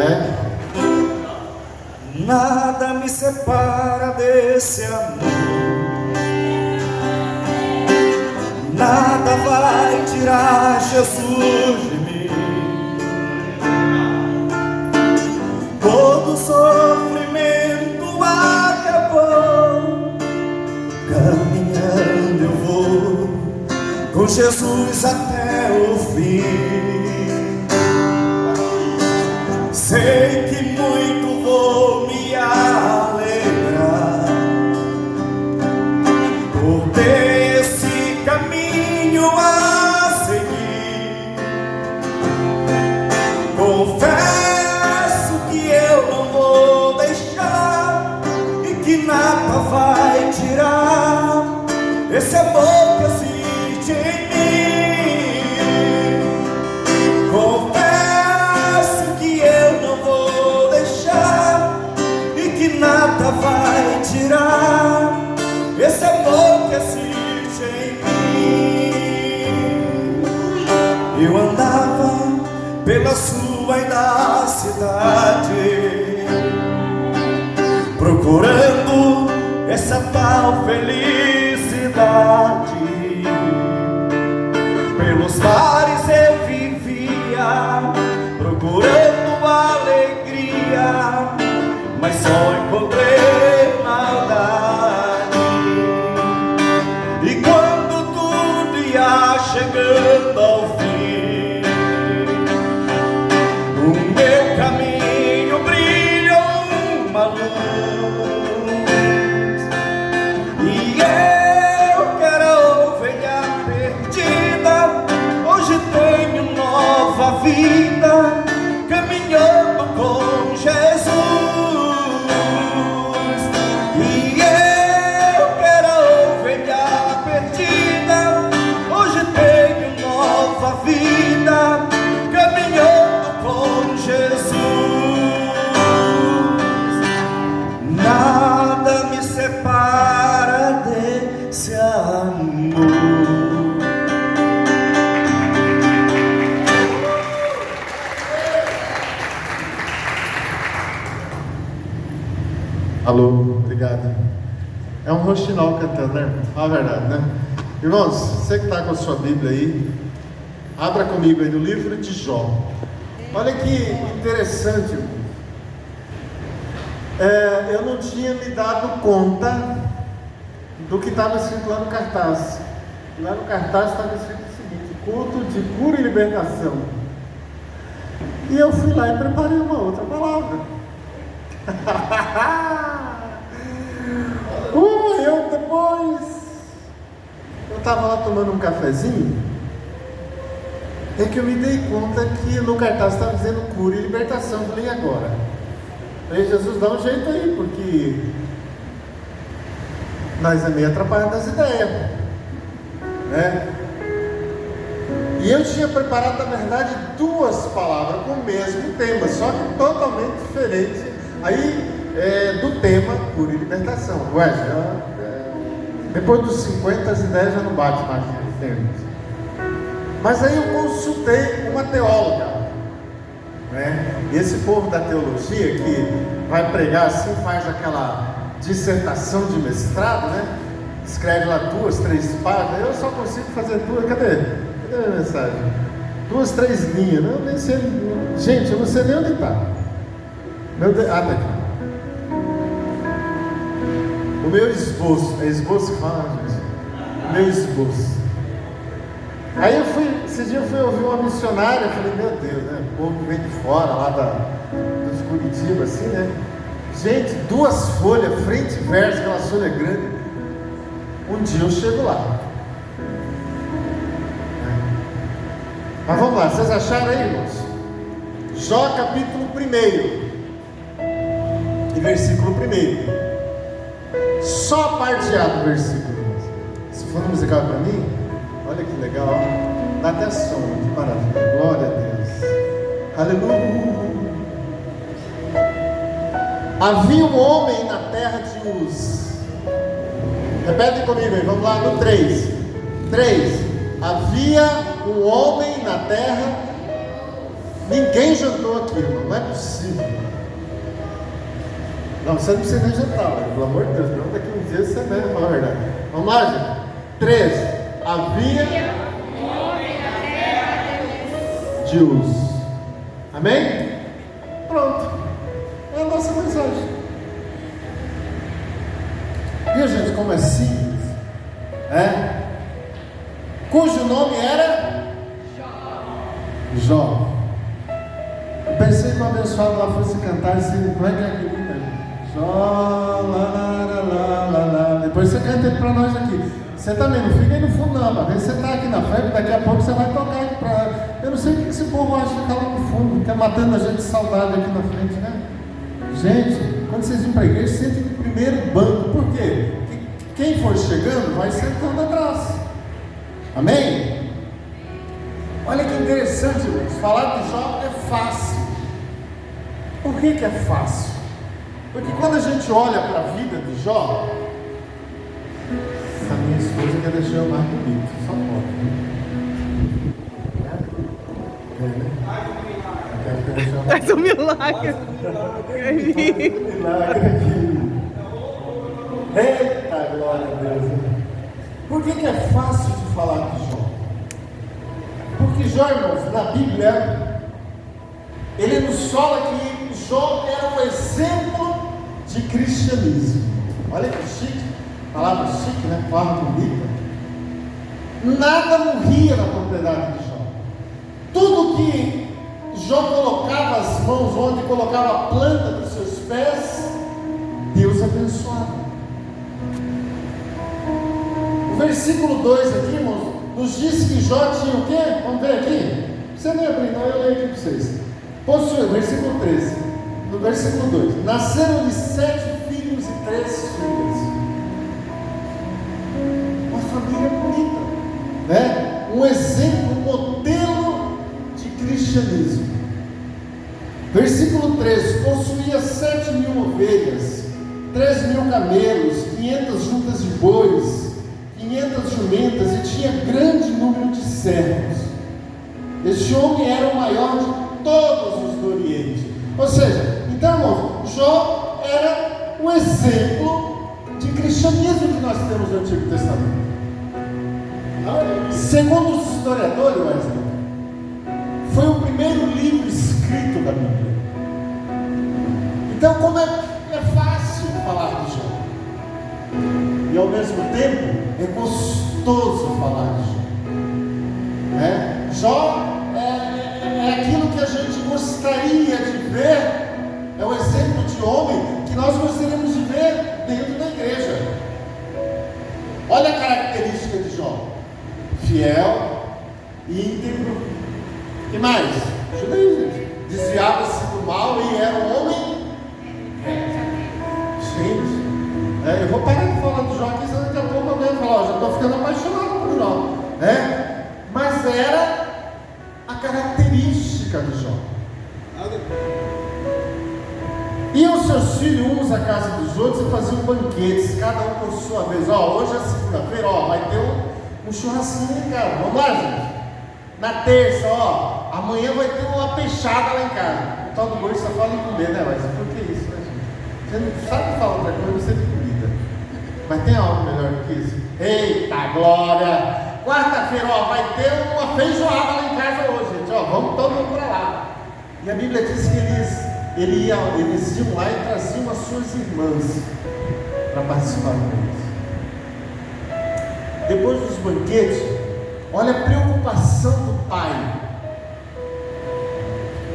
Alegre. Nada me separa desse amor, nada vai tirar Jesus de mim. Todo sofrimento acabou, caminhando eu vou com Jesus até o fim. Sei que muito vou me alegrar por ter esse caminho a seguir. Confesso que eu não vou deixar e que nada vai tirar esse amor que existe em mim. Confesso que eu não vou deixar e que nada vai tirar esse amor que existe em mim. Eu andava pela sua e da cidade, procurando essa tal felicidade. Pelos bares eu vivia, procurando alegria, mas só encontrei maldade. E quando tudo ia chegando ao fim, o meu caminho brilhou uma luz, e eu que era ovelha perdida, hoje tenho nova vida, caminhando com Jesus. E eu que era ovelha perdida, hoje tenho nova vida, caminhando com Jesus. Nada me separa desse amor. Alô, obrigado. É um roxinol cantando, né? A verdade, né? Irmãos, você que está com a sua Bíblia aí, abra comigo aí no livro de Jó. Olha que interessante, irmão. Eu não tinha me dado conta do que estava escrito lá no cartaz. Lá no cartaz estava escrito o seguinte: culto de cura e libertação. E eu fui lá e preparei uma outra palavra. Eu depois, eu estava lá tomando um cafezinho, é que eu me dei conta que no cartaz estava dizendo cura e libertação. Eu falei, e agora? Aí Jesus, dá um jeito aí, porque nós é meio atrapalhado das ideias, né? E eu tinha preparado, na verdade, duas palavras com o mesmo tema, só que totalmente diferente aí do tema cura e libertação. Ué, depois dos 50 as ideias já não batem mais em termos. Mas aí eu consultei uma teóloga, né? E esse povo da teologia que vai pregar assim, faz aquela dissertação de mestrado, né? Escreve lá 2, 3 páginas. Eu só consigo fazer duas. Cadê a minha mensagem? 2, 3 linhas. Eu nem sei. Gente, eu não sei nem onde está. Tá aqui. O meu esboço. É esboço que fala, gente? O meu esboço. Aí esse dia eu fui ouvir uma missionária. Eu falei, meu Deus, né? O povo que vem de fora, lá dos Curitiba, assim, né? Gente, 2 folhas, frente e verso, aquela folha grande. Um dia eu chego lá. Mas vamos lá, vocês acharam aí, irmãos? Jó capítulo 1 e versículo 1. Só a parte A do versículo. Se for musical para mim, olha que legal, ó. Dá até som, que maravilha. Glória a Deus. Aleluia. Havia um homem na terra de Uz. Repete comigo aí, vamos lá no 3. 3. Havia um homem na terra Ninguém jantou aqui, irmão, não é possível. Não, você não precisa nem jantar, mas, pelo amor de Deus, não, daqui uns dias você mesmo fala a verdade. Vamos lá, gente. 13. Havia de uso. Amém? Pronto. É a nossa mensagem. Viu, gente, como é simples? Cujo nome era Jó. Eu pensei que o abençoado lá fosse cantar assim, como é que é aquilo? Jó, lá. Depois você canta ele para nós aqui. Você também não fica aí no fundo não, mas você está aqui na frente, daqui a pouco você vai tocar aqui para... Eu não sei o que esse povo acha que está lá no fundo, que é matando a gente de saudade aqui na frente, né? Gente, quando vocês vêm para a igreja, sentem no primeiro banco. Por quê? Porque quem for chegando vai sentando atrás. Amém? Olha que interessante, irmãos. Falar de Jó é fácil. Por que é fácil? Porque quando a gente olha para a vida de Jó, a minha esposa quer deixar eu mais bonito, só pode. Faz um milagre. Milagre aqui. Eita, glória a Deus. Por que é fácil de falar de Jó? Porque Jó, irmãos, na Bíblia, ele nos fala que Jó era um exemplo de cristianismo. Olha que chique, palavra chique, né? Palavra bonita. Nada morria na propriedade de Jó. Tudo que Jó colocava as mãos, onde colocava a planta dos seus pés, Deus abençoava. O versículo 2 aqui, irmãos, nos diz que Jó tinha o quê? Vamos ver aqui. Você não abrir, não, eu leio aqui para vocês. Possuía, versículo 13. No versículo 2: nasceram-lhe 7 filhos e 3 filhas. Uma família bonita, né? Um exemplo, um modelo de cristianismo. Versículo 13: possuía 7.000 ovelhas, 3.000 camelos, 500 juntas de bois, 500 jumentas, e tinha grande número de servos. Este homem era o maior de todos os do Oriente. Ou seja, então, irmãos, Jó era um exemplo de cristianismo que nós temos no Antigo Testamento. Segundo os historiadores, Wesley, foi o primeiro livro escrito da Bíblia. Então, como é fácil falar de Jó, e ao mesmo tempo é gostoso falar de Jó. Jó é aquilo que a gente gostaria de ver, é o exemplo de homem que nós gostaríamos de ver dentro da igreja. Olha a característica de Jó: fiel, íntegro. Que mais? Ajuda aí, gente. Desviava-se do mal e era um homem. Gente, eu vou parar de falar do Jó aqui, senão daqui a pouco alguém vai falar: já estou ficando apaixonado por Jó. Mas era a característica de Jó. Iam seus filhos uns à casa dos outros e faziam banquetes, cada um por sua vez. Hoje é segunda-feira, vai ter um churrasquinho em casa. Vamos lá, gente? Na terça, amanhã vai ter uma peixada lá em casa. O tal do gordo só fala em comer, né? Mas por que isso, né, gente? Você não sabe falar outra coisa, você tem comida. Mas tem algo melhor do que isso? Eita glória! Quarta-feira, vai ter uma feijoada lá em casa hoje, gente. Vamos todo mundo para lá. E a Bíblia diz que eles iam lá e traziam as suas irmãs para participar com eles. Depois dos banquetes, olha a preocupação do pai.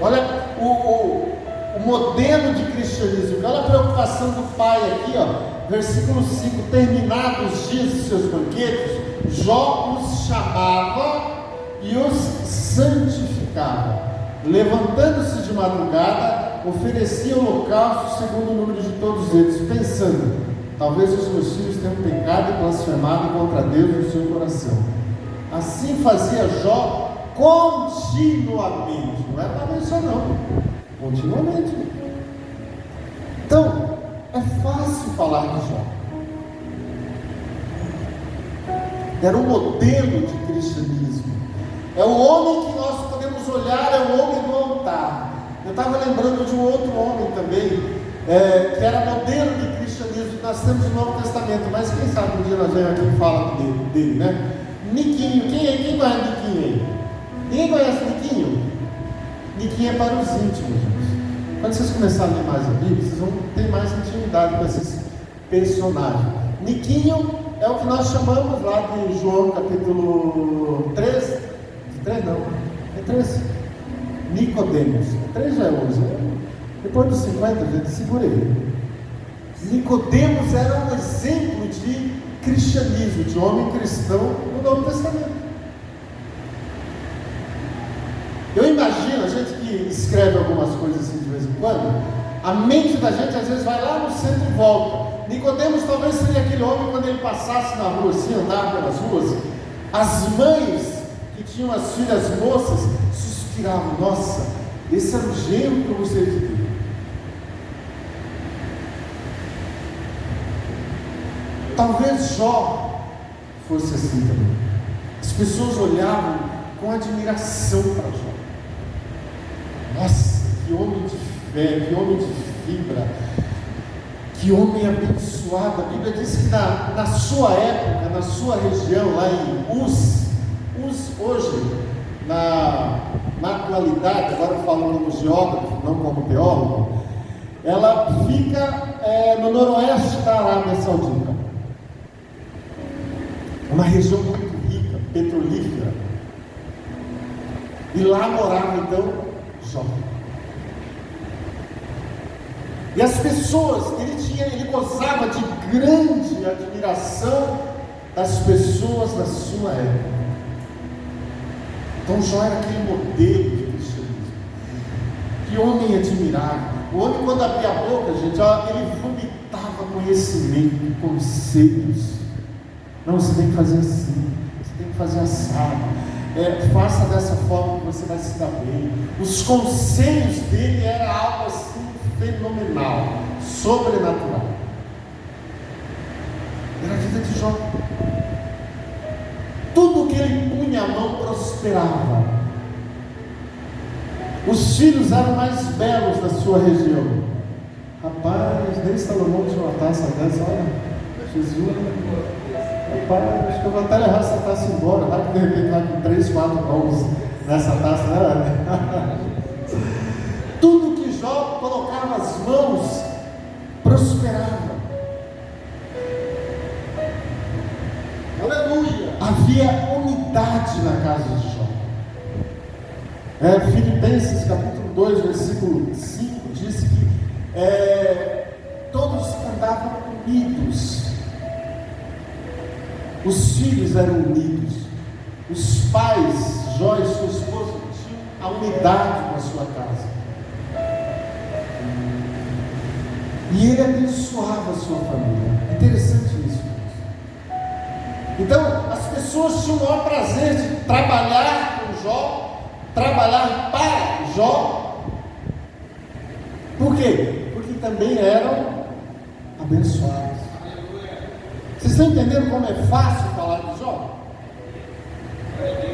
Olha o modelo de cristianismo. Olha a preocupação do pai aqui, versículo 5: terminados os dias de seus banquetes, Jó os chamava e os santificava. Levantando-se de madrugada, oferecia holocausto segundo o número de todos eles, pensando: talvez os meus filhos tenham pecado e blasfemado contra Deus no seu coração. Assim fazia Jó continuamente. Não é uma vez só não, continuamente. Então, é fácil falar de Jó. Era um modelo de cristianismo. É o homem que nós podemos devemos olhar é o homem do altar. Eu estava lembrando de um outro homem também, que era modelo de cristianismo, que nós temos no Novo Testamento, mas quem sabe um dia nós vemos aqui e fala dele, né? Niquinho, quem conhece Niquinho aí? Ninguém conhece Niquinho? Niquinho é para os íntimos, gente. Quando vocês começarem a ler mais a Bíblia, vocês vão ter mais intimidade com esses personagens. Niquinho é o que nós chamamos lá de João capítulo 13. 3 não, é 13. Nicodemos. 3 já é 11. Depois dos 50, gente, segura aí. Nicodemos era um exemplo de cristianismo, de homem cristão no Novo Testamento. Eu imagino, a gente que escreve algumas coisas assim de vez em quando, a mente da gente às vezes vai lá no centro e volta. Nicodemos talvez seria aquele homem quando ele passasse na rua, assim, andava pelas ruas, as mães que tinham as filhas moças suspiravam: nossa, esse era o genro que eu gostaria de ter. Talvez Jó fosse assim também. As pessoas olhavam com admiração para Jó. Nossa, que homem de fé, que homem de fibra, que homem abençoado. A Bíblia diz que na sua época, na sua região, lá em Uz hoje, na atualidade, agora falando como geógrafo, não como teólogo, ela fica no noroeste da Arábia Saudita. Uma região muito rica, petrolífera. E lá morava então Jó. E as pessoas, ele gozava de grande admiração das pessoas da sua época. Então Jó era aquele modelo de cristianismo. Que homem admirável. O homem, quando abria a boca, gente, ele vomitava conhecimento, conselhos. Não, você tem que fazer assim, você tem que fazer assado. Faça dessa forma que você vai se dar bem. Os conselhos dele eram algo assim fenomenal, sobrenatural. Era a vida de Jó. Tudo que ele punha a mão prosperava. Os filhos eram mais belos da sua região. Rapaz, nem Salomão tinha uma taça dessa. Olha, Jesus. Rapaz, acho que eu vou até levar essa taça embora. Vai que de repente vai com 3, 4 mãos nessa taça, né? Tudo que Jó colocava as mãos prosperava. Aleluia! Havia unidade na casa de Jó. Filipenses capítulo 2, versículo 5 diz que todos andavam unidos. Os filhos eram unidos. Os pais, Jó e sua esposa, tinham a unidade na sua casa. E ele abençoava a sua família. Interessante isso. Então, as pessoas tinham o maior prazer de trabalhar com Jó, trabalhar para Jó. Por quê? Porque também eram abençoados. Vocês estão entendendo como é fácil falar de Jó?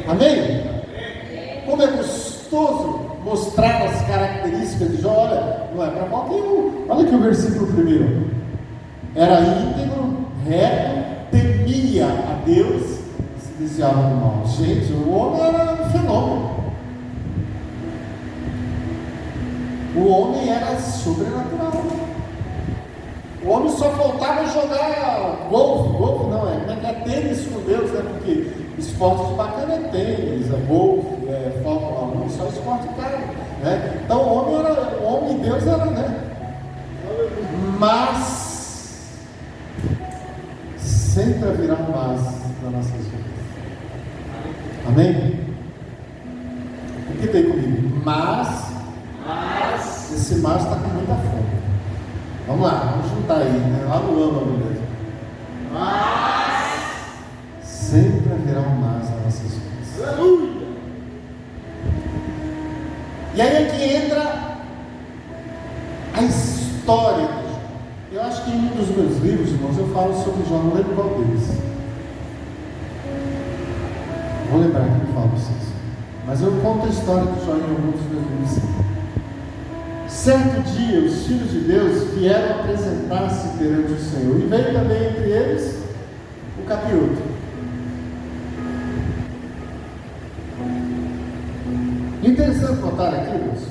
Amém? Como é gostoso mostrar as características de Jó. Olha, não é para qualquer um. Olha aqui o versículo 1. Era íntegro, reto, temia a Deus e se desviava do mal. Gente, o homem era um fenômeno. O homem era sobrenatural. O homem só faltava jogar golfe. Golfe não, como é que é tênis com Deus, né? Porque esporte bacana é tênis, é golfe, é Fórmula 1, só esporte caro, né? Então o homem e Deus era, né? Mas sempre haverá um mas nas nossas vidas. Amém? O que tem comigo? Mas esse mas está com muita fome. Vamos lá, vamos juntar aí, né? Lá no âmago mesmo. Mas sempre haverá um mas nas nossas vidas. Aleluia! E aí é que entra a história de Jó. Eu acho que em um dos meus livros, irmãos, eu falo sobre Jó, não lembro qual deles. Vou lembrar que eu falo para vocês. Mas eu conto a história de Jó em alguns dos livros. Certo dia, os filhos de Deus vieram apresentar-se perante o Senhor, e veio também entre eles o capiroto. Interessante notar aqui, irmãos,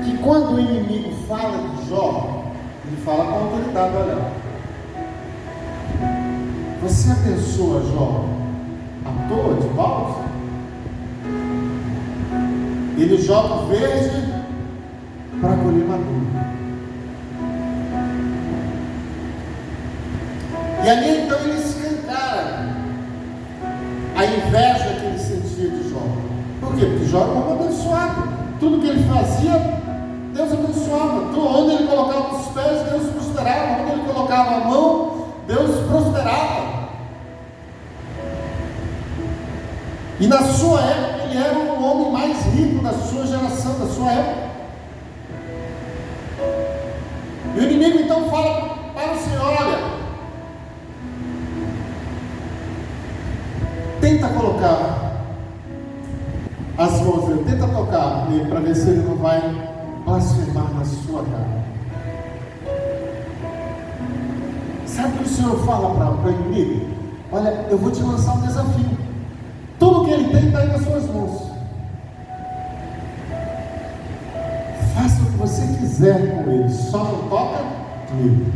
que quando o inimigo fala de Jó, ele fala com autoridade. Olha, você abençoa Jó à toa, de pausa? Ele joga o verde para colher maduro. E ali então ele escancara a inveja que ele sentia de Jó. Por quê? Porque Jó era um homem abençoado. Tudo que ele fazia, Deus abençoava. Onde ele colocava os pés, Deus prosperava. Onde ele colocava a mão, Deus prosperava. E na sua época, ele era o homem mais rico da sua geração, da sua época. E o inimigo então fala para o Senhor: olha, tenta colocar as mãos dele, tenta tocar nele para ver se ele não vai blasfemar na sua cara. Sabe o que o Senhor fala para o inimigo? Olha, eu vou te lançar um desafio. Tudo que ele tem está aí nas suas mãos. Faça o que você quiser com ele, só não toca nele.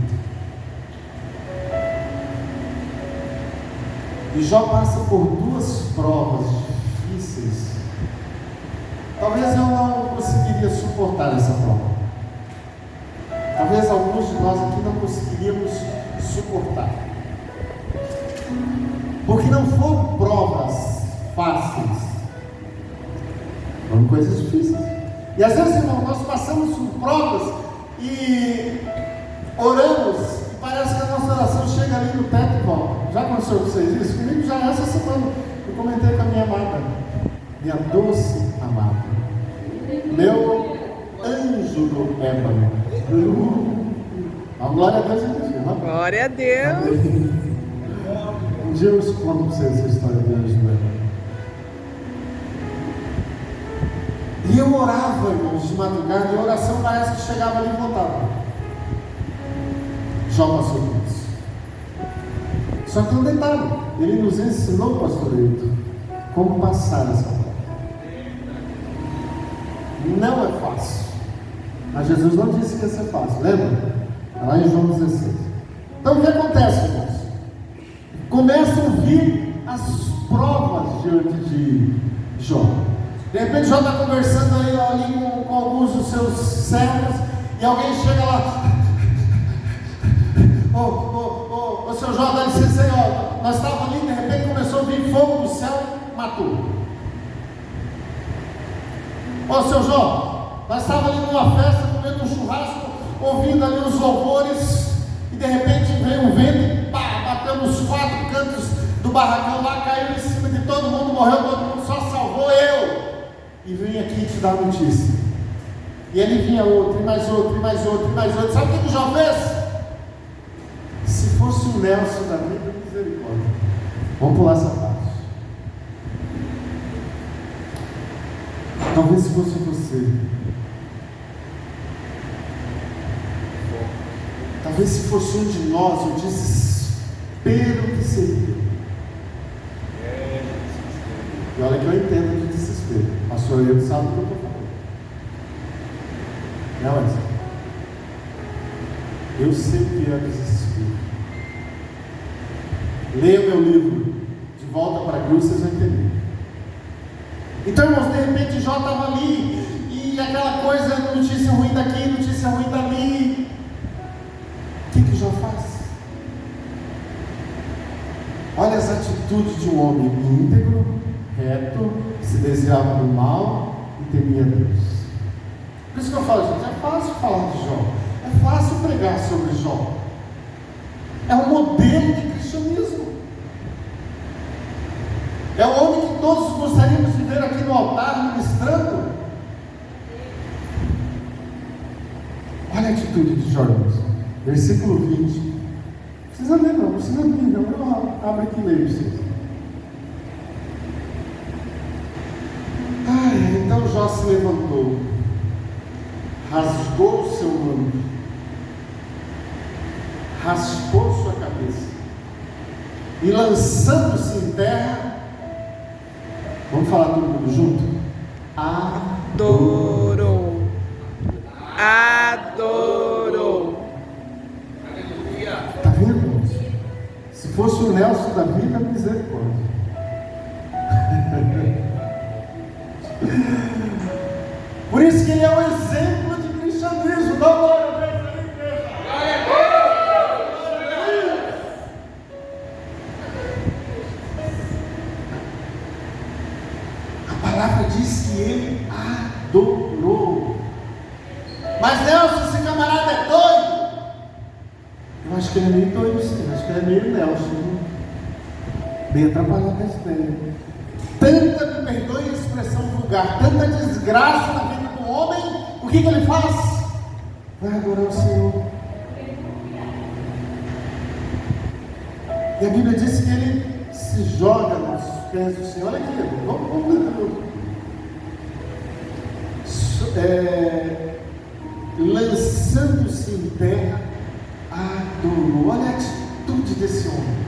E Jó passa por duas provas difíceis. Talvez eu não conseguiria suportar essa prova. Talvez alguns de nós aqui não conseguiríamos suportar. Porque não foram provas fáceis, foram coisas difíceis. E às vezes, irmão, nós passamos por provas e oramos, e parece que a nossa oração chega ali no teto e volta. Já aconteceu com vocês isso? Comigo já essa semana. Eu comentei com a minha amada, minha doce amada, meu anjo do ébano. Glória a Deus, irmão. Glória a Deus. Um dia eu conto para vocês essa história do anjo do ébano. E eu orava, irmãos, de madrugada, e a oração parece que chegava ali e voltava. Jó passou por isso. Só que um detalhe, ele nos ensinou, pastor Eito, como passar essa prova. Não é fácil. Mas Jesus não disse que ia ser fácil, lembra? Lá em João 16. Então o que acontece, irmãos? Começam a vir as provas diante de Jó. De repente Jó está conversando ali com alguns dos seus servos, e alguém chega lá: ô seu Jó, dá licença aí, ó, nós estávamos ali, de repente começou a vir fogo do céu, matou. Ô seu Jó, nós estávamos ali numa festa, comendo um churrasco, ouvindo ali os louvores, e de repente veio um vento e pá, bateu nos quatro cantos do barracão lá, caiu em cima de todo mundo, morreu todo mundo, só salvou eu. E vim aqui te dar notícia. E ele vinha outro, e mais outro, e mais outro, e mais outro. Sabe o que o Jó fez? Se fosse o Nelson da vida, misericórdia. Vamos pular essa parte. Talvez se fosse você. Talvez se fosse um de nós, o desespero que seria. E olha que eu entendo de desespero. Pastor, eu sabe o que eu estou falando. Não, Wesley. Eu sei o que é desespero. Leia o meu livro, De Volta para a Cruz, vocês vão entender. Então, irmãos, de repente Jó estava ali, e aquela coisa, notícia ruim daqui, notícia ruim dali. O que Jó faz? Olha as atitudes de um homem íntegro, reto, que se desviava do mal e temia Deus. Por isso que eu falo, gente, é fácil falar de Jó, é fácil pregar sobre Jó, é um modelo de cristianismo, é o homem que todos gostaríamos de ver aqui no altar ministrando. Olha a atitude de Jó, versículo 20. Não precisa ler não, precisa ler não, eu abro aqui e leio para vocês. Jó se levantou, rasgou o seu manto, raspou sua cabeça e lançando-se em terra, vamos falar todo mundo junto? Adorou. Adorou. Está vendo, irmãos? Se fosse o Nelson da vida, misericórdia. Por isso que ele é um exemplo de cristianismo. Dá glória a Deus aí, igreja. A palavra diz que ele adorou. Mas Nelson, esse camarada é doido. Eu acho que ele é meio doido, sim. Acho que ele é meio Nelson. Bem atrapalhado essa ideia. Tanta, me perdoe a expressão vulgar, tanta desgraça na vida do homem, o que ele faz? Vai adorar o Senhor. E a Bíblia diz que ele se joga nos pés do Senhor. Olha aqui, vamos lançando-se em terra, adorou. Olha a atitude desse homem.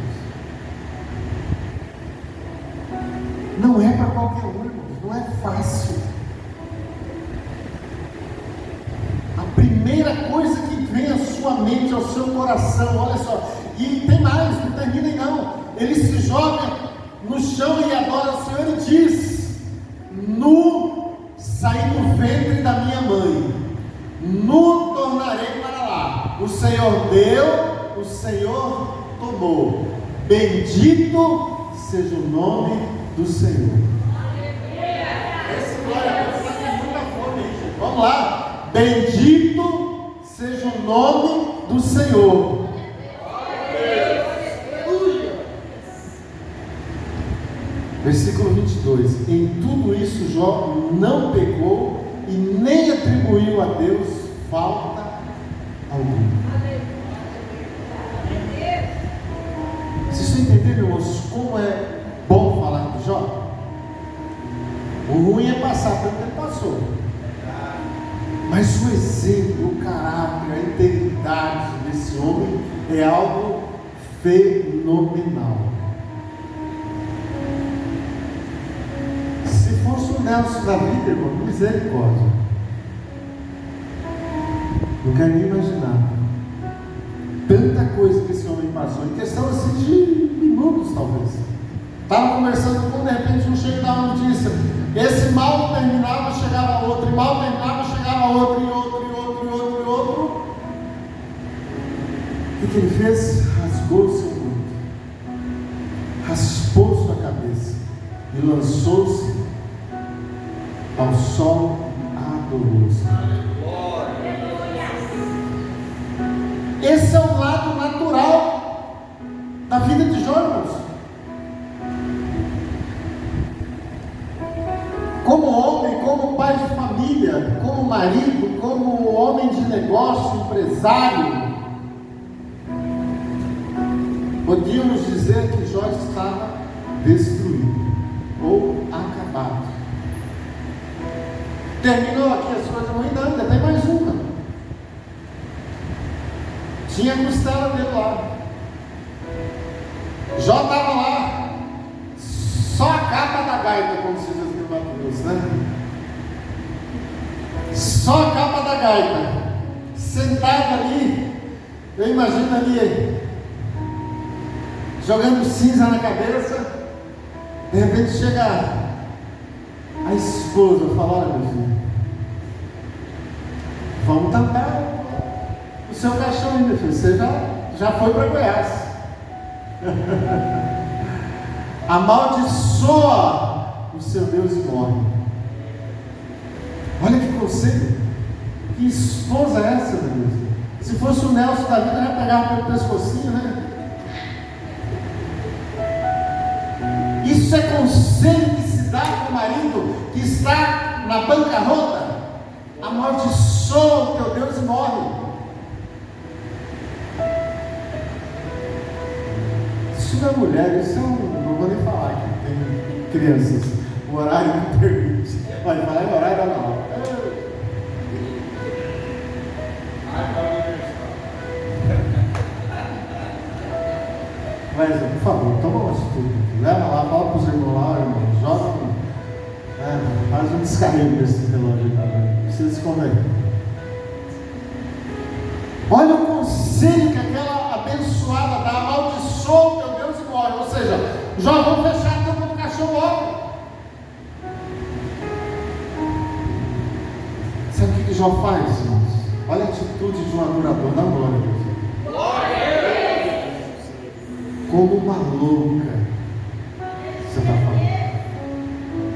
Não é para qualquer um, irmãos, não é fácil. A primeira coisa que vem à sua mente, ao seu coração, olha só, e tem mais, não terminem não. Ele se joga no chão e adora o Senhor e diz: nu saí do ventre da minha mãe, nu tornarei para lá. O Senhor deu, o Senhor tomou. Bendito seja o nome do Senhor. Esse glória a Deus está com muita fome, hein, gente? Vamos lá. Bendito seja o nome do Senhor. Versículo 22. Em tudo isso Jó não pecou e nem atribuiu a Deus falta alguma. Vocês estão entendendo, irmãos, como é bom falar de Jó? O ruim é passar pelo que ele passou, mas o exemplo, o caráter, a integridade desse homem é algo fenomenal. Se fosse o Nelson da vida, irmão, misericórdia, não quero nem imaginar tanta coisa que esse homem passou, em questão assim de minutos talvez. Estava conversando com, de repente, um chega e dá uma notícia. Esse mal terminava, chegava outro, e mal terminava, chegava outro, e outro, e outro, e outro, e outro. O que ele fez? Rasgou o seu manto, raspou sua cabeça e lançou-se ao sol e adorou-se. Esse é o lado natural da vida de Jó, irmãos. Como homem, como pai de família, como marido, como homem de negócio, empresário, podíamos dizer que Jó estava destruído ou acabado. Terminou aqui as coisas ruins? Não, ainda tem mais uma. Tinha a costela dele lá. Jó estava lá, só a capa da gaita, como se diz aqui no Mato Grosso, né? Só a capa da gaita, sentado ali, eu imagino ali, jogando cinza na cabeça. De repente chega a esposa e fala: olha, meu filho, vamos tampar o seu caixão aí, meu filho, você já foi para Goiás. Amaldiçoa o seu Deus e morre. Olha que conselho, que esposa é essa, meu Deus? Se fosse o Nelson da vida, já pegava pelo pescocinho, né? Isso é conselho que se dá para o marido que está na bancarrota. Amaldiçoa o teu Deus e morre. Isso não é mulher, isso é não vou nem falar que tem crianças, o horário não permite. Vai orar e dar não. Mas, por favor, toma uma atitude. Leva lá, fala para os irmãos lá, irmão. Joga. Faz um descarrego desse relógio aí, tá vendo? Precisa se converter. Olha o conselho que aquela abençoada dá: amaldiçoa o teu Deus e morre. Ou seja, já vão fechar a tampa do caixão logo. Sabe o que Jó faz, irmãos? Olha a atitude de um adorador da glória a Deus. Como uma louca, você está falando.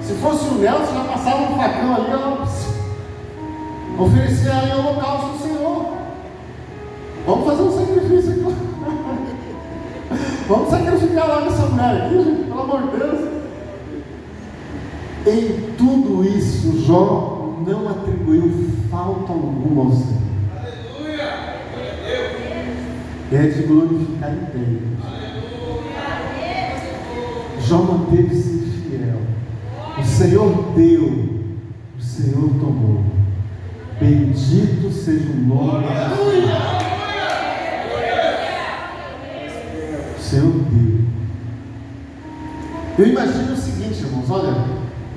Se fosse o Nelson, já passava um facão ali, ó, oferecer ali o holocausto do Senhor. Vamos fazer um sacrifício aqui. Vamos sacrificar lá nessa mulher aqui, gente, pelo amor de Deus. Em tudo isso, Jó não atribuiu falta alguma ao Senhor. Aleluia! É de glorificar em Deus. Jó manteve-se fiel. O Senhor deu, o Senhor tomou. Bendito seja o nome do Senhor. O Senhor deu. Eu imagino o seguinte, irmãos, olha,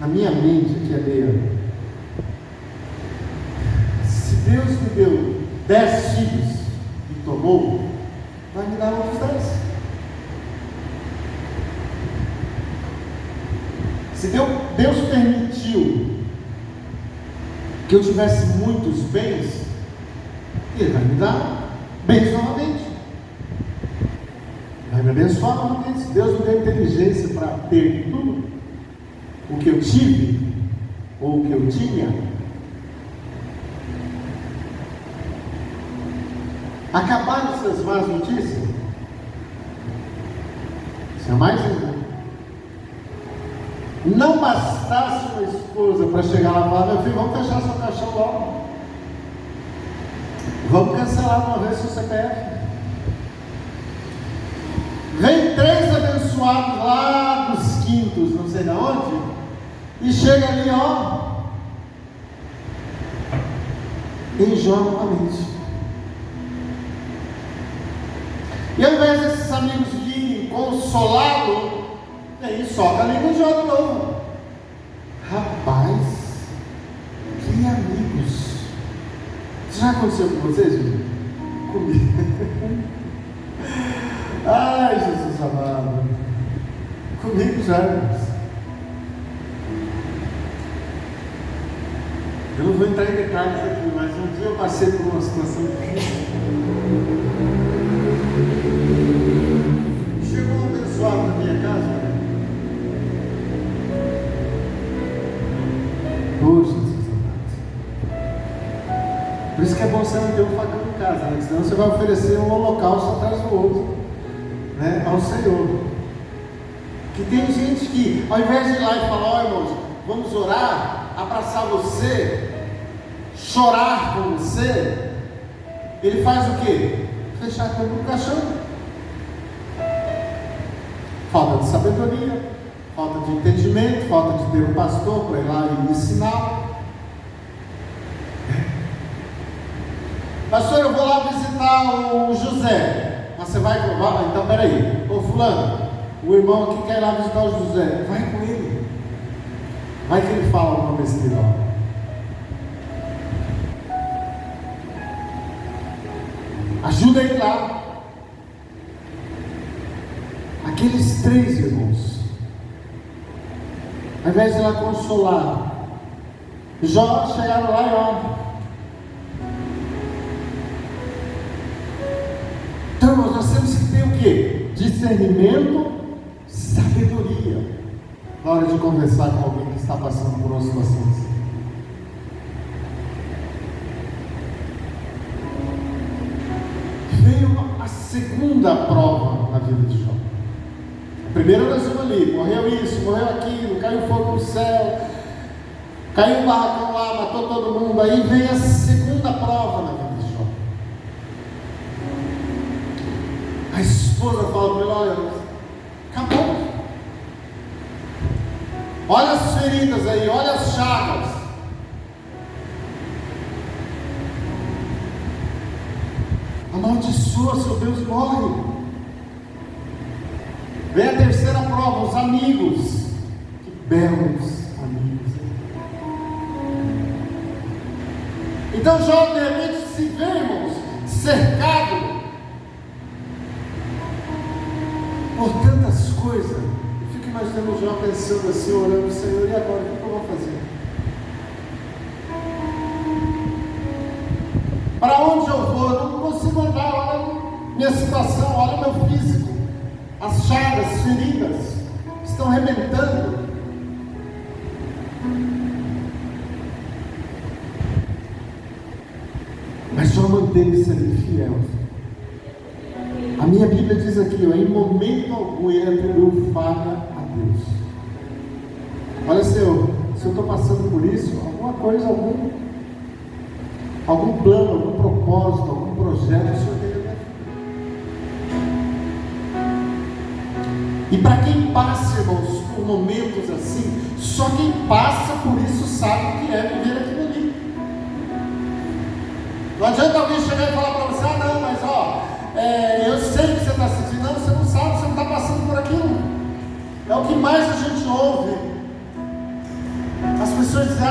na minha mente aqui é meio. Se Deus me deu 10 filhos e tomou, vai me dar outros 10. Se Deus permitiu que eu tivesse muitos bens, Ele vai me dar bens novamente, vai me abençoar novamente. Se Deus me deu inteligência para ter tudo o que eu tive ou o que eu tinha, acabaram essas más notícias, isso é mais ainda. Não bastasse uma esposa para chegar lá e falar: meu filho, vamos fechar seu caixão logo, vamos cancelar de uma vez seu CPF. Vem 3 abençoados lá dos quintos, não sei de onde, e chega ali, ó, em Jó novamente. E ao invés desses amigos virem consolá-lo, e aí soca ali no Jó de novo. Rapaz, que amigos! Isso já aconteceu com vocês, gente? Comigo. Ai, Jesus amado. Comigo já, irmãos. Eu não vou entrar em detalhes aqui, mas um dia eu passei por uma situação difícil. Chegou um abençoado na minha casa, né? Jesus amado. Por isso que é bom você não ter um facão em casa, né? Senão você vai oferecer um holocausto atrás do outro, né? Ao Senhor. Que tem gente que, ao invés de ir lá e falar: ó, irmãos, vamos orar, abraçar você, chorar com você, ele faz o quê? Fechar tudo no caixão. Falta de sabedoria, falta de entendimento, falta de ter um pastor para ir lá e ensinar. Pastor, eu vou lá visitar o José. Mas você vai? Então peraí, ô fulano, o irmão aqui quer ir lá visitar o José. Vai com ele. Vai que ele fala alguma besteira. Ajuda ele lá. Aqueles 3 irmãos, ao invés de ir lá consolar, Jó chegaram lá e ó. Então, irmãos, nós temos que ter o quê? Discernimento, sabedoria, na hora de conversar com alguém que está passando por uma situação assim. Veio a segunda prova na vida de Jó. A primeira nós vimos ali: morreu isso, morreu aquilo, caiu fogo no céu, caiu um barracão lá, matou todo mundo. Aí veio a segunda prova na vida de Jó. A esposa fala para ele: olha, acabou. Olha as feridas aí, olha as chagas. Amaldiçoa, seu Deus, morre. Vem a terceira prova, os amigos. Que belos amigos. Então Jó de repente se vê, irmãos, cercado por tantas coisas. Eu fico imaginando Jó pensando assim, orando, Senhor, e agora, o que eu vou fazer? Para onde eu vou? Eu não consigo andar, olha minha situação, olha o meu físico. As chagas, as feridas estão arrebentando. Mas Jó manteve-se ali fiel. A minha Bíblia diz aqui, em momento algum ele atribuiu falha a Deus. Olha, Senhor, se eu estou passando por isso, alguma coisa, algum plano, algum propósito, algum projeto, o Senhor tem na minha vida. E para quem passa, irmãos, por momentos assim, só quem passa por isso sabe o que é viver aquilo ali. Não adianta alguém chegar e falar para você, não, mas eu sei o que você está sentindo. Não, você não sabe, você não está passando por aquilo. É o que mais a gente ouve. As pessoas dizem,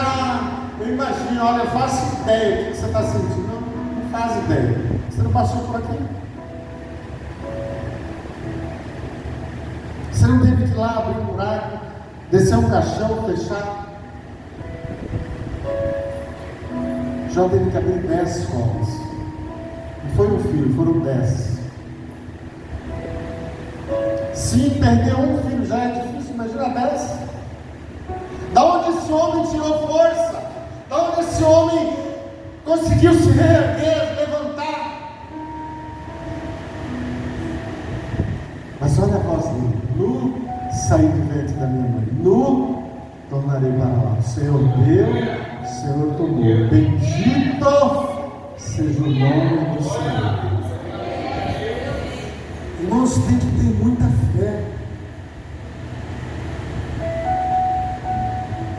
eu imagino, olha, eu faço ideia do que você está sentindo. Não faz ideia. Você não passou por aquilo. Você não teve que ir lá abrir um buraco, descer um caixão, fechar. Já teve que abrir 10 escolas. Não foi um filho, foram 10. Sim, perder um filho já é difícil, imagina 10. Da onde esse homem tirou força? Da onde esse homem conseguiu se reerguer, levantar? Mas olha a voz dele: nu saí do ventre da minha mãe, nu tornarei para lá. O Senhor deu, o Senhor tomou. Bendito seja o nome do Senhor. Irmãos, tem que ter muita fé.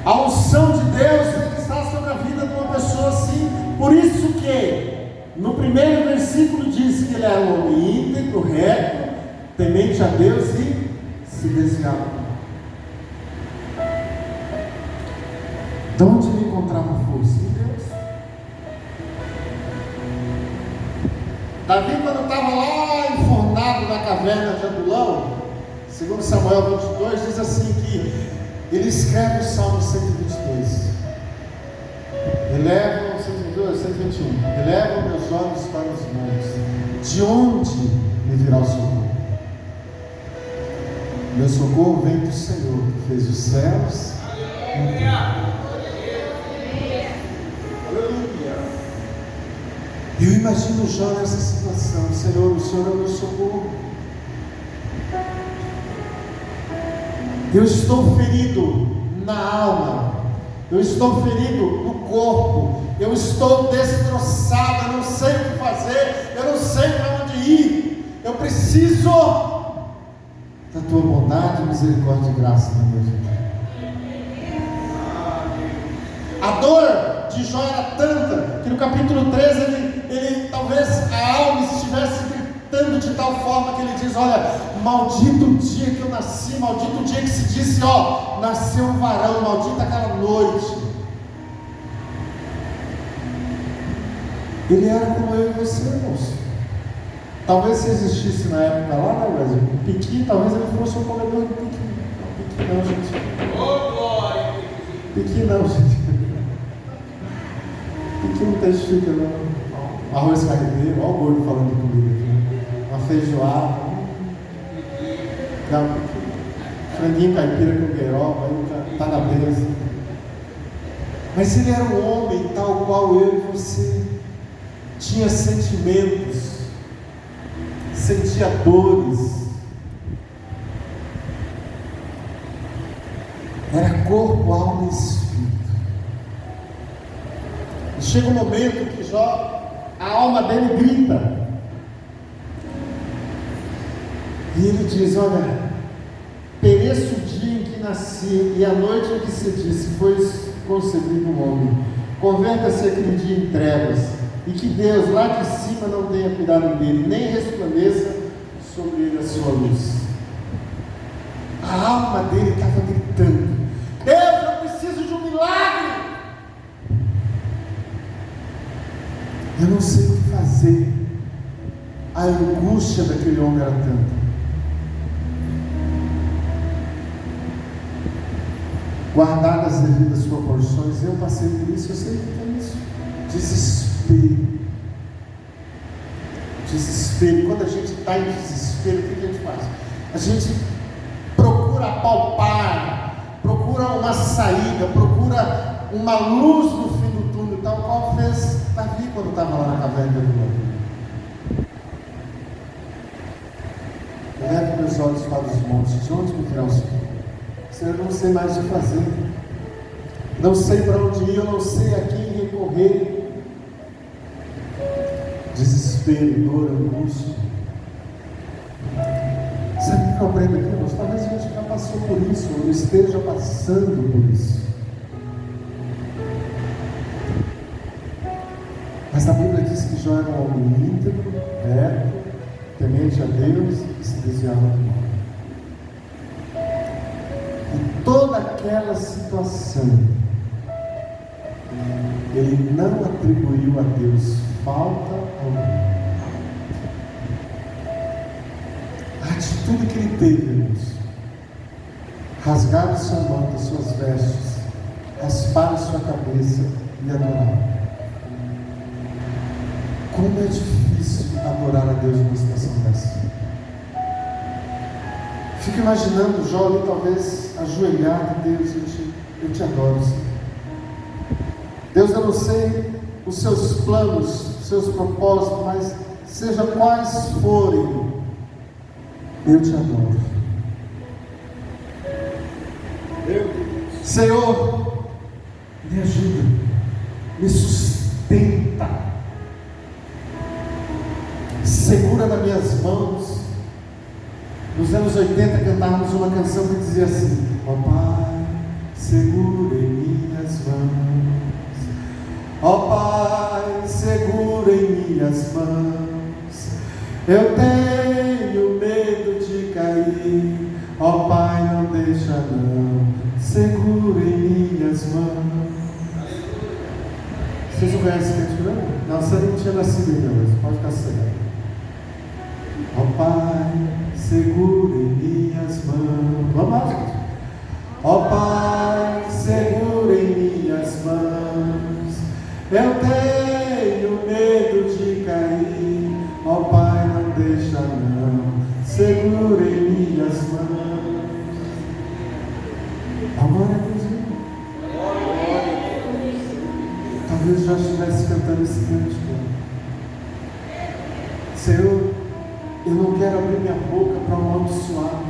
A unção de Deus tem que estar sobre a vida de uma pessoa assim. Por isso que no primeiro versículo diz que ele era um homem íntegro, reto, temente a Deus e se desviava. De onde ele encontrava força? Em Deus. Davi, quando estava lá enfornado na caverna de Adulão, segundo Samuel 22, diz assim que ele escreve o Salmo 122. Eleva, 122, 121. Eleva meus olhos para os montes. De onde me virá o socorro? Meu socorro vem do Senhor, que fez os céus. Aleluia. Eu imagino Jó nessa situação. Senhor, o Senhor é o meu socorro. Eu estou ferido na alma, eu estou ferido no corpo, eu estou destroçado, eu não sei o que fazer, eu não sei para onde ir. Eu preciso da tua bondade, misericórdia e graça na minha vida. A dor de Jó era tanta que no capítulo 13 ele talvez a alma estivesse gritando de tal forma que ele diz: olha, maldito o dia que eu nasci, maldito o dia que se disse, nasceu um varão, maldita aquela noite. Ele era como eu e você, irmãos. Talvez se existisse na época lá, né, Brasil, um piqui, talvez ele fosse um comedor de piqui. Não, piqui não, gente. Piqui não, gente. Piqui não testifica, não. Arroz carreteiro, olha o gordo falando de comida aqui. Uma feijoada. Não, franguinho caipira com gueroba, aí tá na mesa. Mas ele era um homem tal qual eu e você. Tinha sentimentos, sentia dores. Era corpo, alma e espírito. E chega um momento que a alma dele grita. E ele diz: olha, pereço o dia em que nasci e a noite em que se disse foi concebido um homem, converta-se aquele dia em trevas, e que Deus lá de cima não tenha cuidado dele, nem resplandeça sobre ele a sua luz. A alma dele estava gritando: Deus, eu preciso de um milagre. Eu não sei o que fazer. A angústia daquele homem era tanta. Guardadas as devidas proporções, eu passei por isso, eu sei o que é isso. Desespero. Desespero. Quando a gente está em desespero, o que a gente faz? A gente procura apalpar, procura uma saída, procura uma luz no fim do túnel, tal qual fez Davi quando estava lá na caverna do Adulão. Eu levo meus olhos para os montes, de onde me virá o Senhor? Senhor, eu não sei mais o que fazer, não sei para onde ir, eu não sei a quem recorrer. Desespero, dor, angústia. Sabe o que eu aprendo aqui, irmãos? Talvez a gente já passou por isso, ou esteja passando por isso. Mas a Bíblia diz que Jó era um homem íntegro, reto, temente a Deus e se desviava do mal. E toda aquela situação, ele não atribuiu a Deus falta alguma. A atitude que ele teve, irmãos, rasgar o seu manto, as suas vestes, raspar a sua cabeça e adorar. Como é difícil adorar a Deus numa situação dessa. Fico imaginando Jó ali, talvez ajoelhado: Deus, eu te adoro, Senhor. Deus, eu não sei os seus planos, os seus propósitos, mas seja quais forem, eu te adoro. Senhor, me ajuda, me sustenta, segura nas minhas mãos. Nos anos 80 cantávamos uma canção que dizia assim: ó Pai, segura em minhas mãos, ó Pai, segura em minhas mãos, eu tenho medo de cair, ó Pai, não deixa não, segura em minhas mãos. Vocês não conhecem esse canto, não? Não, você não tinha nascido ainda, mas pode ficar cego. Ó Pai, segura em minhas mãos. Vamos lá, gente. Ó Pai, segura em minhas mãos, eu tenho medo de cair, ó Pai, não deixa não, segura em minhas mãos. Amor é Deus. Talvez já estivesse cantando esse canto. Senhor, eu não quero abrir minha boca para um amaldiçoar.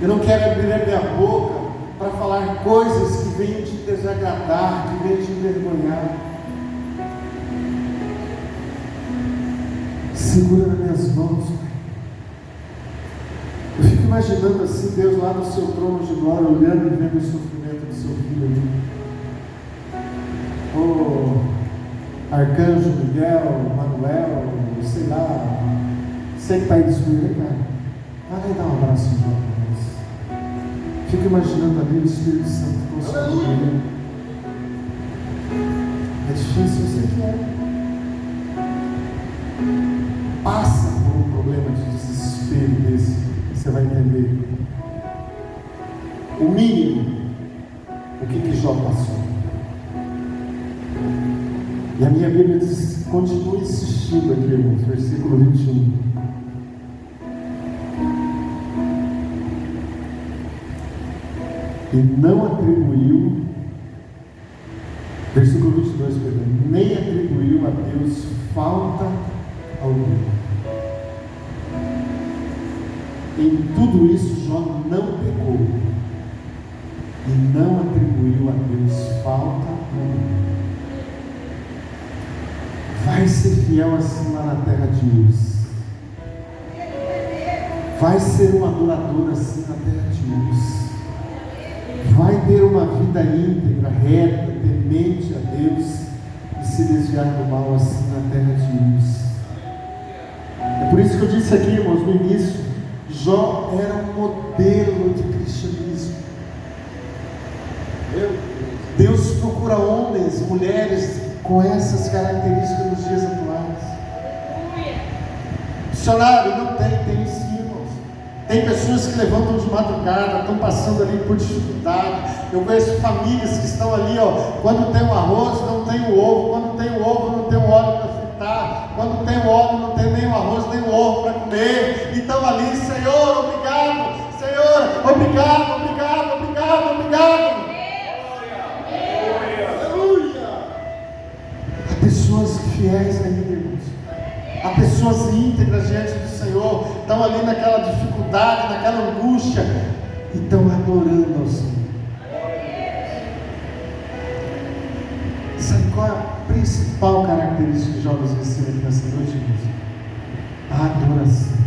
Eu não quero abrir a minha boca para falar coisas que venham te desagradar, que venham te envergonhar. Segura nas minhas mãos, Pai. Eu fico imaginando assim, Deus lá no seu trono de glória, olhando e vendo o sofrimento do seu filho ali. O Arcanjo Miguel, Manuel, sei lá, sei que está aí disponível, cara. Vai lá e dá um abraço em nós. Fico imaginando ali o Espírito Santo consolando. É difícil, eu sei que é. Passa por um problema de desespero desse, você vai entender o mínimo, o que Jó passou. E a minha Bíblia diz: continue insistindo aqui, irmãos, versículo 21. E não atribuiu, versículo 22, perdão, nem atribuiu a Deus falta alguma. Em tudo isso, Jó não pecou e não atribuiu a Deus falta alguma. Vai ser fiel assim lá na terra de Uz. Vai ser um adorador assim na terra de Uz. vai ter uma vida íntegra, reta, temente a Deus e se desviar do mal assim na terra de Uz. É por isso que eu disse aqui, irmãos, no início, Jó era um modelo de cristianismo. Deus procura homens, mulheres com essas características nos dias atuais. Missionário, não tem sim, irmãos. Tem pessoas que levantam de madrugada, estão passando ali por dificuldade. Eu conheço famílias que estão ali, quando tem o arroz, não tem o ovo, quando tem o ovo, não tem o óleo para fritar, quando tem o óleo, não tem nem o arroz, nem o ovo para comer. E estão ali, Senhor, obrigado, Senhor, obrigado, obrigado, obrigado, obrigado. Há pessoas fiéis ainda, irmãos. Há pessoas íntegras diante do Senhor, estão ali naquela dificuldade, naquela angústia, e estão adorando ao Senhor. Sabe qual é a principal característica que Jó nos ensina aqui nessa noite, irmãos? A adoração.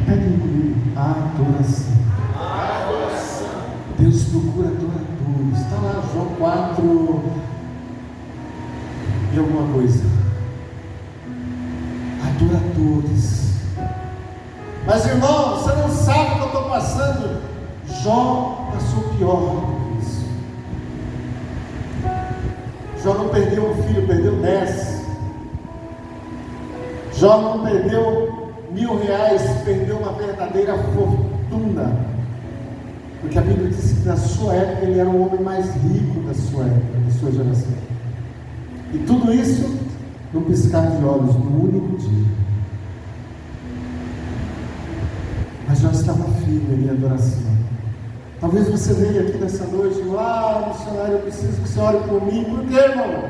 Peguem comigo, a adoração. Deus procura adoradores. Está lá João 4 e alguma coisa. Adoradores. Mas irmão, você não sabe o que eu estou passando. Jó passou pior do que isso. Jó não perdeu um filho, perdeu 10. Jó não perdeu R$1.000, perdeu uma verdadeira fortuna. Porque a Bíblia diz que na sua época ele era o homem mais rico da sua época, da sua geração. E tudo isso num piscar de olhos, num único dia. Mas Jó estava firme em adoração. Talvez você venha aqui nessa noite e missionário, eu preciso que você ore por mim. Por quê, irmão?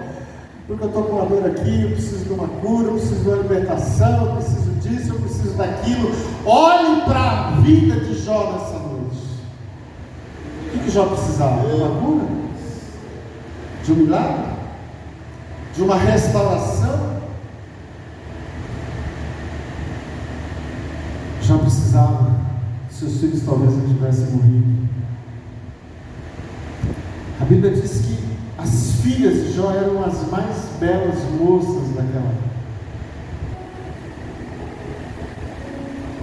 Porque eu estou com uma dor aqui, eu preciso de uma cura, eu preciso de uma libertação, eu preciso disso, eu preciso daquilo. Olhe para a vida de Jó nessa noite. O que Jó precisava? De uma cura? De um milagre? De uma restauração? Jó precisava. Seus filhos talvez não tivessem morrido. A Bíblia diz que as filhas de Jó eram as mais belas moças daquela época.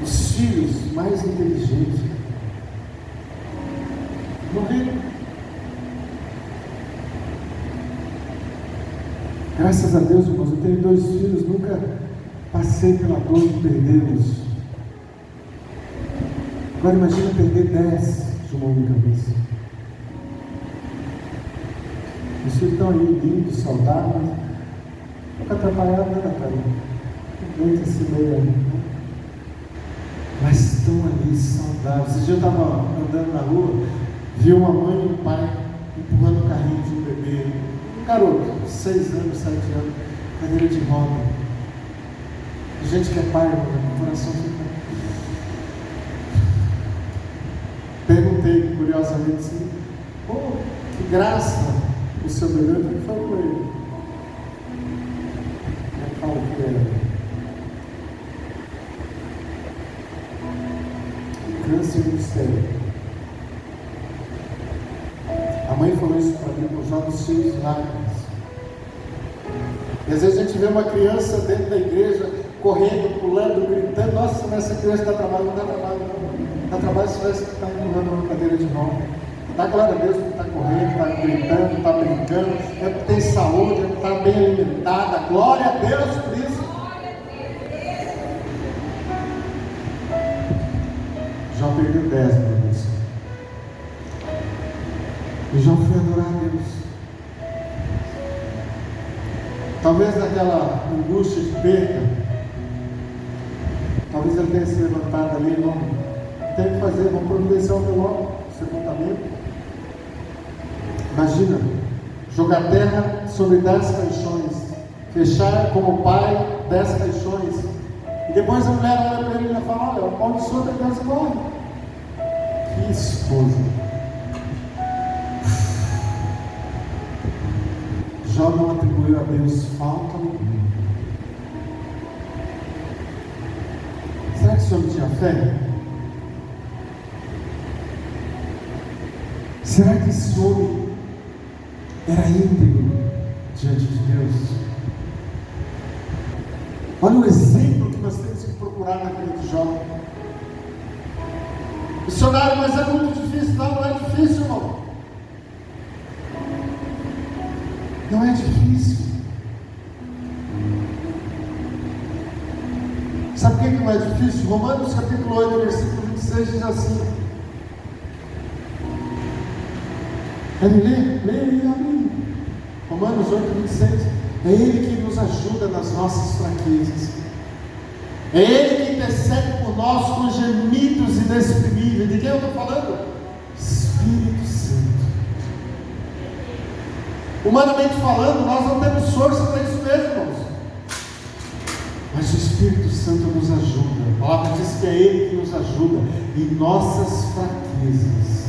Os filhos mais inteligentes morreram. Graças a Deus, irmãos, eu tenho 2 filhos, nunca passei pela dor de perdê-los. Agora imagina perder 10 de uma única vez. Os filhos estão aí lindos, saudáveis, nunca atrapalharam nada, cara. Muito esse meio aí, né? Mas estão ali saudáveis. Esse dia eu estava andando na rua, vi uma mãe e um pai empurrando o carrinho de um bebê, um garoto, 6 anos, 7 anos, cadeira de roda. A gente que é pai, o coração fica. Perguntei curiosamente assim: que graça o seu bebê. O que foi com ele? Eu falo que era câncer no cérebro. A mãe falou isso para mim com os olhos cheios de lágrimas. E às vezes a gente vê uma criança dentro da igreja correndo, pulando, gritando: nossa, mas essa criança dá trabalho. Não dá trabalho, não. Dá trabalho se tivesse que estar empurrando uma cadeira de roda. Dá glória a Deus que está correndo, está gritando, está brincando, é porque tem saúde, é porque está bem alimentada. Glória a Deus por isso. Jó perdeu 10, meu Deus. E Jó foi adorar a Deus. Talvez naquela angústia de perda, talvez ele tenha se levantado ali, irmão. Tem que fazer, vamos providenciar o velório, sepultamento. Imagina, jogar terra sobre 10 caixões, fechar como pai 10 caixões, e depois a mulher olha para ele e fala: olha, o pau de sua Deus morre. Que esposa! Jó não atribuiu a Deus falta alguma. Será que o senhor tinha fé? Será que esse homem era íntegro diante de Deus? Olha o exemplo que nós temos que procurar na vida de Jó. Missionário, mas é muito difícil. Não é difícil, irmão. Não é difícil. Sabe por que não é difícil? Romanos capítulo 8, versículo 26 diz assim. Querem ler? Leia aí. Romanos 8, 26. É Ele que nos ajuda nas nossas fraquezas. É Ele que intercede por nós com gemidos inexprimíveis. De quem eu estou falando? Espírito Santo. Humanamente falando, nós não temos força para isso mesmo, irmãos. Mas o Espírito Santo nos ajuda. A palavra diz que é Ele que nos ajuda em nossas fraquezas.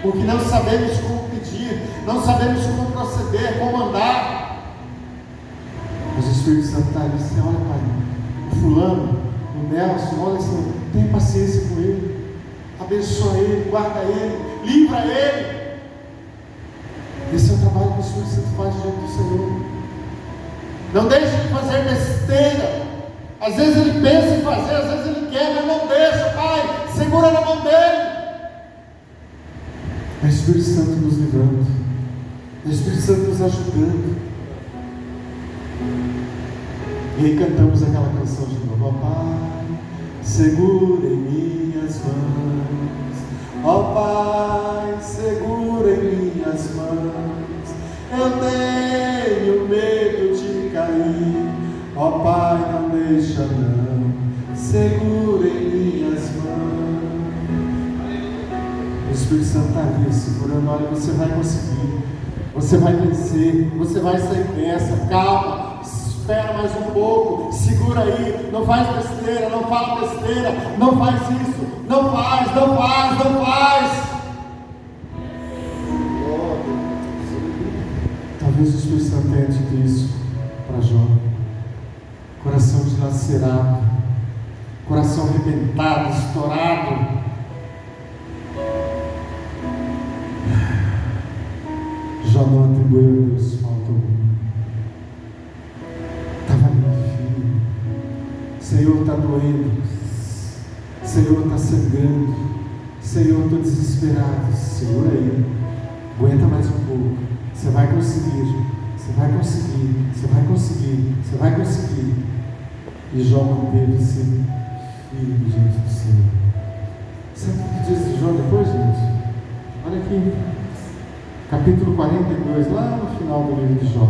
Porque não sabemos como pedir, não sabemos como proceder, como andar. Mas o Espírito Santo está ali assim: olha, Pai, o fulano, o Nelson, olha assim, tenha paciência com ele, abençoa ele, guarda ele, livra ele. Esse é o trabalho que o Espírito Santo faz diante do Senhor. Não deixe de fazer besteira. Às vezes ele pensa em fazer, às vezes ele quer, mas não deixa. Pai, segura na mão dele. É o Espírito Santo nos livrando, é o Espírito Santo nos ajudando. E aí cantamos aquela canção de novo: ó Pai, segura em minhas mãos. Ó Pai, segura em minhas mãos. Eu tenho medo de cair. Ó Pai, não deixa não. Segura em minhas mãos. O Espírito Santo está ali segurando. Olha, você vai conseguir. Você vai vencer. Você vai sair dessa. Calma. Espera mais um pouco, segura aí, não faz besteira, não fala besteira, não faz isso, não faz. Talvez o Espírito Santo tenha dito isso para Jó. Coração dilacerado, coração arrebentado, estourado. Jó não atribuiu a Deus falta alguma. Senhor, está doendo, Senhor, está sangrando, Senhor, estou desesperado. Segura aí, aguenta mais um pouco. Você vai conseguir, você vai conseguir, você vai conseguir, você vai conseguir. E Jó manteve-se firme diante do Senhor. Sabe o que diz Jó depois, gente? Olha aqui, capítulo 42, lá no final do livro de Jó.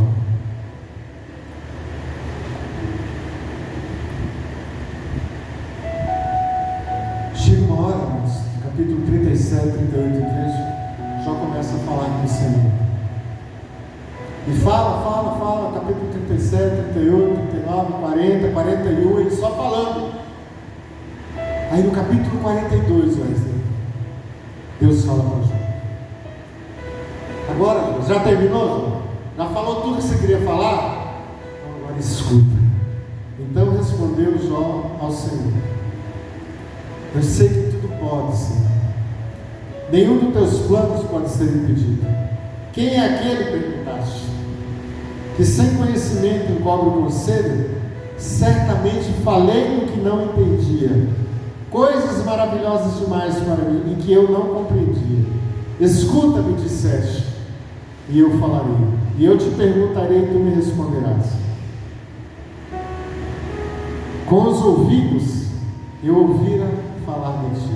Capítulo 37, 38 e 3, Jó começa a falar com o Senhor. E fala, capítulo 37, 38, 39, 40, 41, ele só falando. Aí no capítulo 42, Wesley, Deus fala para Jó. Agora, já terminou, Jó? Já falou tudo que você queria falar? Então agora escuta. Então respondeu Jó ao Senhor: eu sei que tudo pode, Senhor. Nenhum dos teus planos pode ser impedido. Quem é aquele, perguntaste, que sem conhecimento encobre o conselho? Certamente falei no que não entendia, coisas maravilhosas demais para mim, em que eu não compreendia. Escuta-me, disseste, e eu falarei, e eu te perguntarei, e tu me responderás. Com os ouvidos eu ouvira falar de ti,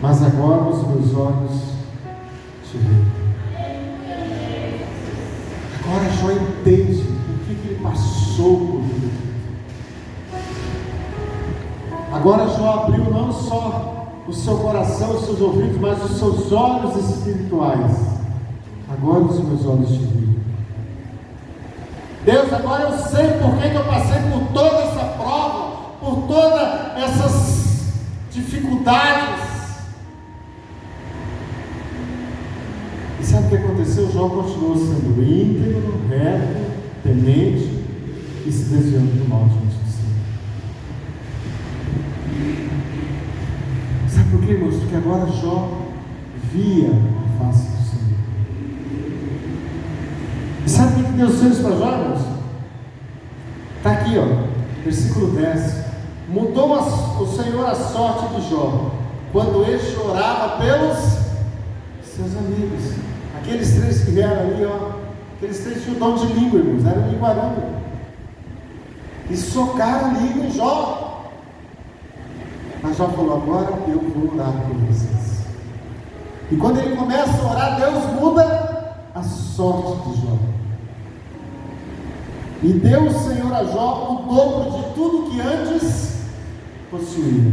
mas agora os meus olhos te veem. Agora Jó entende o que ele passou por tudo. Agora Jó abriu não só o seu coração, os seus ouvidos, mas os seus olhos espirituais. Agora os meus olhos te veem. Deus, agora eu sei por que eu passei por toda essa prova, por todas essas dificuldades. E sabe o que aconteceu? Jó continuou sendo íntegro, reto, temente e se desviando do mal diante do Senhor. Sabe por quê, irmãos? Porque agora Jó via a face do Senhor. E sabe o que Deus fez para Jó, irmãos? Está aqui, ó, versículo 10. Mudou o Senhor a sorte de Jó, quando este orava pelos seus amigos. Aqueles três que vieram ali, ó, aqueles três tinham o dom de língua, irmãos, eram linguarudo. E socaram a língua em Jó. Mas Jó falou: agora eu vou orar por vocês. E quando ele começa a orar, Deus muda a sorte de Jó. E deu o Senhor a Jó o dobro de tudo que antes possuía.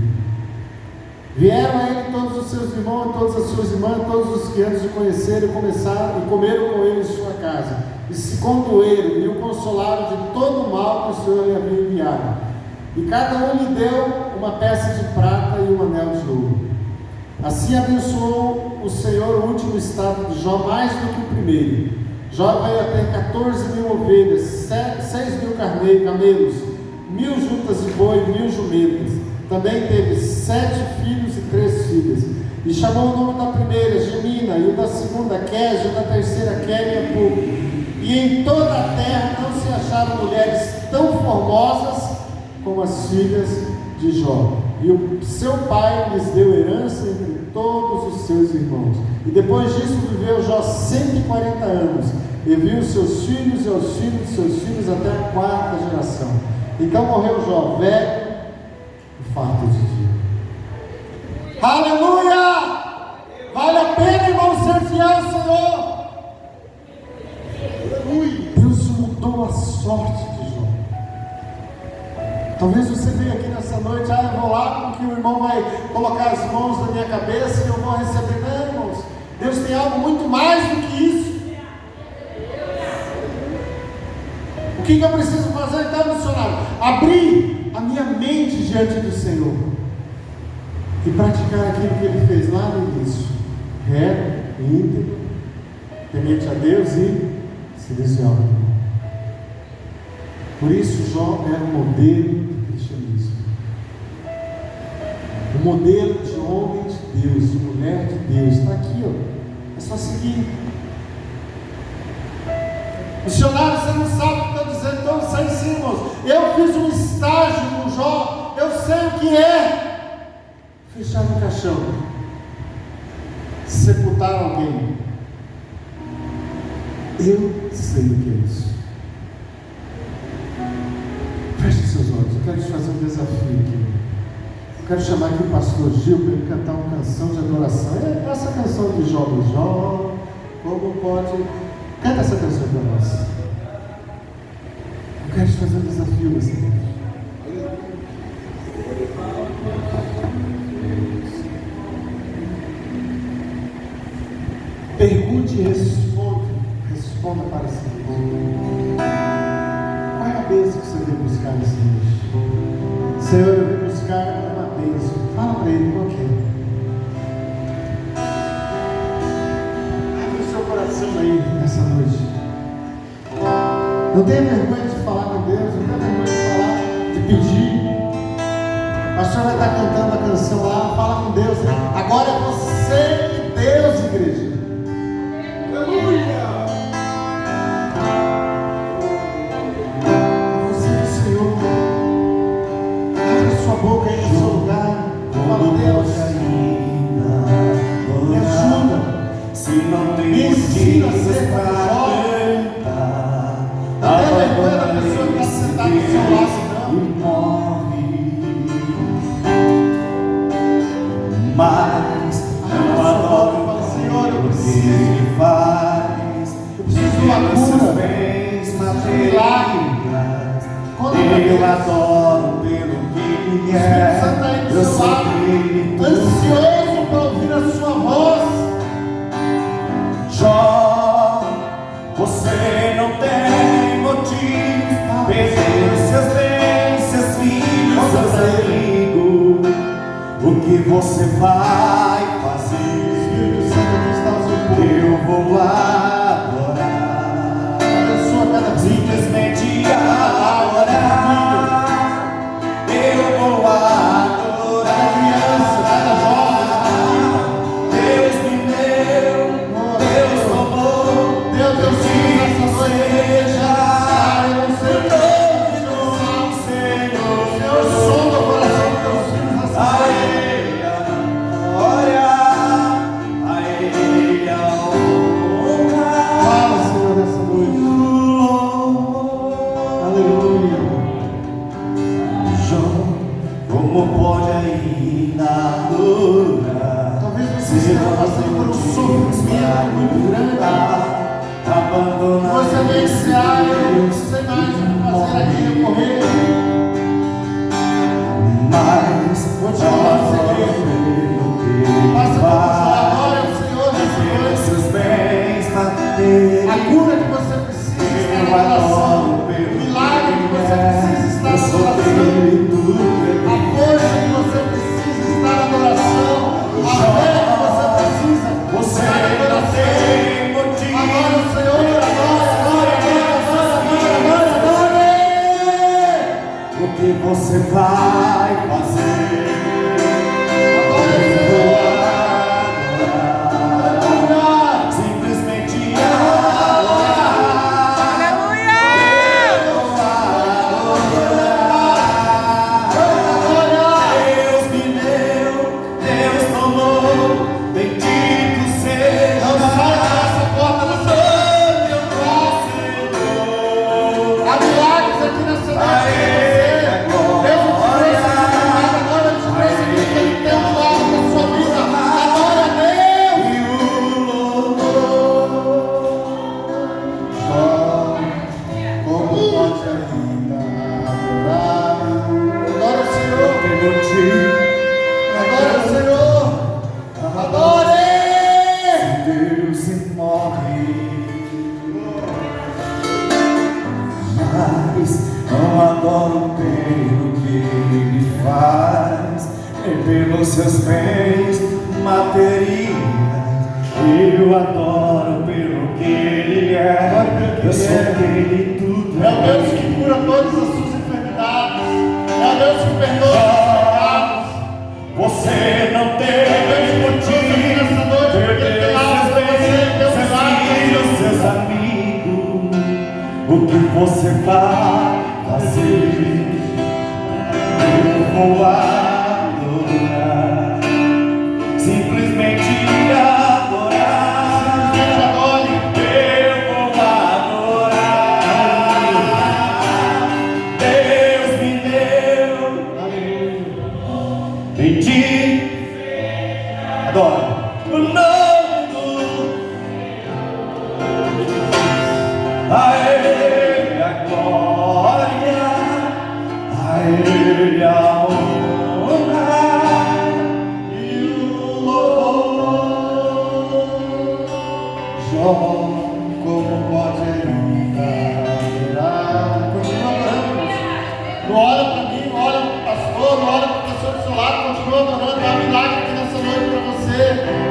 Vieram a ele todos os seus irmãos, todas as suas irmãs, todos os que antes de conheceram e comeram com ele em sua casa, e se condoeram e o consolaram de todo o mal que o Senhor lhe havia enviado. E cada um lhe deu uma peça de prata e um anel de ouro. Assim abençoou o Senhor o último estado de Jó mais do que o primeiro. Jó veio a ter 14.000 ovelhas, 6.000 camelos, 1.000 juntas de boi, 1.000 jumentas. Também teve 7 filhos e 3 filhas. E chamou o nome da primeira Gemina, e o da segunda Quez, e o da terceira Queriapu. E em toda a terra não se acharam mulheres tão formosas como as filhas de Jó. E o seu pai lhes deu herança entre todos os seus irmãos. E depois disso viveu Jó 140 anos, e viu os seus filhos e os filhos de seus filhos até a 4ª geração. Então morreu Jó, velho e farto de dia. Aleluia! Vale a pena, irmão, ser fiel ao Senhor. Aleluia! Deus mudou a sorte de Jó. Talvez você venha aqui nessa noite: eu vou lá porque o irmão vai colocar as mãos na minha cabeça e eu vou receber. Não, irmãos, Deus tem algo muito mais do que isso. O que eu preciso fazer então, missionário? Abrir a minha mente diante do Senhor e praticar aquilo que Ele fez lá no início: reto, íntegro, temente a Deus e silencioso. Por isso Jó era um modelo de cristianismo, um modelo de homem de Deus, de mulher de Deus. Está aqui, ó. É só seguir. Missionário, você não sabe o que eu estou dizendo. Então sai sim, irmãos. Eu fiz um estágio com Jó, eu sei o que é fechar no caixão, sepultar alguém. Eu sei o que é isso. Feche seus olhos, eu quero te fazer um desafio aqui. Eu quero chamar aqui o pastor Gil para ele cantar uma canção de adoração. É essa canção de Jó do Jó. Como pode? Canta essa canção para nós. Eu quero te fazer um desafio nessa noite. Pergunte e responda para si. Qual é a bênção que você veio buscar nessa noite? Senhor, eu vim buscar uma bênção. Fala para Ele qual é. Abre o seu coração aí nessa noite. Não tenha vergonha de falar com Deus, não tenha vergonha de falar, de pedir. O pastor vai estar cantando a canção lá, fala com Deus. Agora é você e Deus, igreja. Aleluia! Boca aí no seu lugar, fala: Deus, me ajuda, se não tem me ensina a ser jovem. Até vergonha da pessoa que está sentada no seu lado, não. Mas eu adoro, Senhor, eu preciso, Ele faz, eu preciso de uma cura, bens milagre. Eu adoro pelo que Ele é. Eu sei que Ele ansioso para ouvir a sua voz. Jó, você não tem motivo perder seus bens, seus filhos, seus amigos. O que você vai fazer? Eu vou adorar. Abençoa cada vida. Simplesmente adorar. Eu vou adorar. Cada criança, cada jovem. Deus me deu iniciar, eu não sei mais o que fazer aqui, eu correr. Mas Vou te honrar, Senhor. Faça a glória ao Senhor nessa noite. seus bens materiais, A cura que você precisa está na oração. O milagre que você precisa está na oração. A força que você precisa está na adoração. A fé que você precisa você está na não adoração. tem motivo. Agora o Senhor, agora. O que você vai fazer? Simplesmente Deus me deu, Deus tomou, bendito seja. Não sai dessa porta nessa Senhor. Há milagres aqui nessa noite. Deus te trouxe aqui, agora Ele te trouxe aqui, que Ele tem um milagre na sua vida. Adora a Deus. E o louvor. Como pode ainda adorar? Adora o Senhor. Adora o Senhor. Adore. Deus se morre, mas não adoro pelo que Ele faz, nem pelos seus bens materiais. Eu adoro pelo que Ele é, eu sou dele tudo. É o Deus que cura todas as suas enfermidades. É o Deus que perdoa os seus pecados. Você não tem motivo Nessa noite, porque Ele tem algo para você, Deus seus milagre. filhos, seus amigos, o que você vai fazer? Eu vou adorar, simplesmente adorar. Eu vou adorar. Deus me deu, bendito. Adoro o nome do a Ele a glória, a Ele a honra e o louvor. Jó, como pode ainda adorar? Continua adorando. Não olha para mim, não olha para o pastor, não olha para a pessoa do seu lado, continua adorando. Há milagre aqui nessa noite para você.